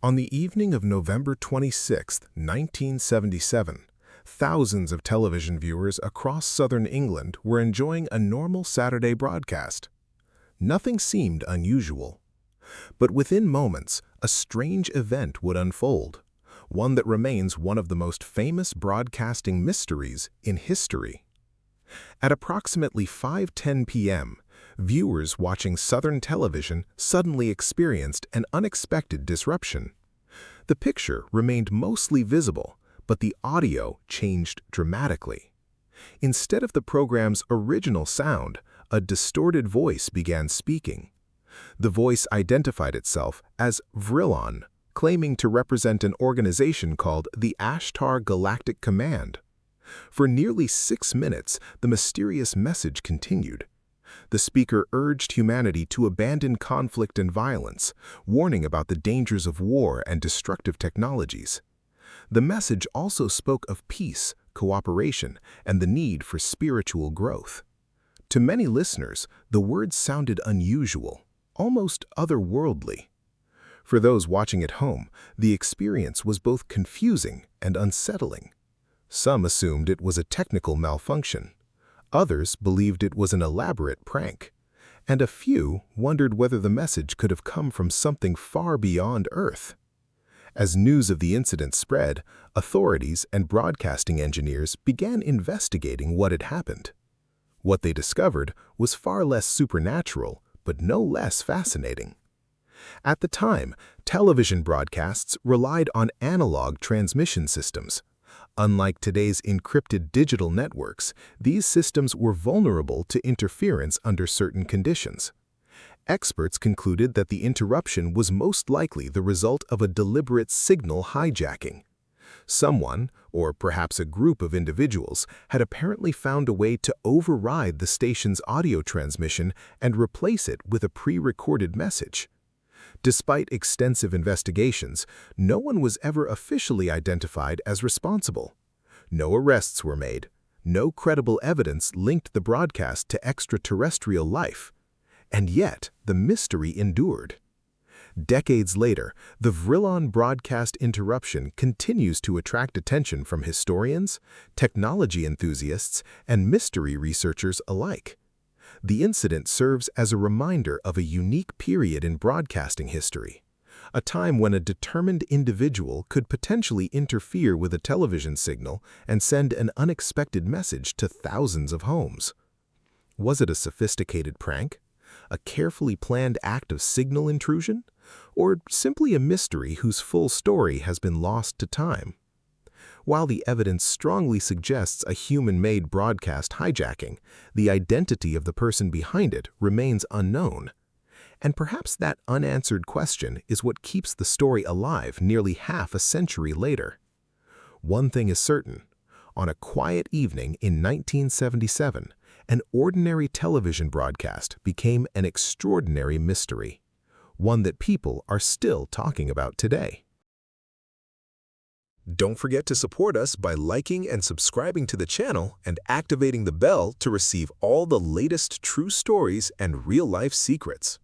On the evening of November 26, 1977, thousands of television viewers across southern England were enjoying a normal Saturday broadcast. Nothing seemed unusual. But within moments, a strange event would unfold, one that remains one of the most famous broadcasting mysteries in history. At approximately 5:10 p.m., viewers watching Southern television suddenly experienced an unexpected disruption. The picture remained mostly visible, but the audio changed dramatically. Instead of the program's original sound, a distorted voice began speaking. The voice identified itself as Vrillon, claiming to represent an organization called the Ashtar Galactic Command. For nearly 6 minutes, the mysterious message continued. The speaker urged humanity to abandon conflict and violence, warning about the dangers of war and destructive technologies. The message also spoke of peace, cooperation, and the need for spiritual growth. To many listeners, the words sounded unusual, almost otherworldly. For those watching at home, the experience was both confusing and unsettling. Some assumed it was a technical malfunction. Others believed it was an elaborate prank. And a few wondered whether the message could have come from something far beyond Earth. As news of the incident spread, authorities and broadcasting engineers began investigating what had happened. What they discovered was far less supernatural, but no less fascinating. At the time, television broadcasts relied on analog transmission systems. Unlike today's encrypted digital networks, these systems were vulnerable to interference under certain conditions. Experts concluded that the interruption was most likely the result of a deliberate signal hijacking. Someone, or perhaps a group of individuals, had apparently found a way to override the station's audio transmission and replace it with a pre-recorded message. Despite extensive investigations, no one was ever officially identified as responsible. No arrests were made. No credible evidence linked the broadcast to extraterrestrial life. And yet, the mystery endured. Decades later, the Vrillon Broadcast Interruption continues to attract attention from historians, technology enthusiasts, and mystery researchers alike. The incident serves as a reminder of a unique period in broadcasting history, a time when a determined individual could potentially interfere with a television signal and send an unexpected message to thousands of homes. Was it a sophisticated prank? A carefully planned act of signal intrusion? Or simply a mystery whose full story has been lost to time? While the evidence strongly suggests a human-made broadcast hijacking, the identity of the person behind it remains unknown. And perhaps that unanswered question is what keeps the story alive nearly half a century later. One thing is certain. On a quiet evening in 1977, an ordinary television broadcast became an extraordinary mystery, one that people are still talking about today. Don't forget to support us by liking and subscribing to the channel and activating the bell to receive all the latest true stories and real-life secrets.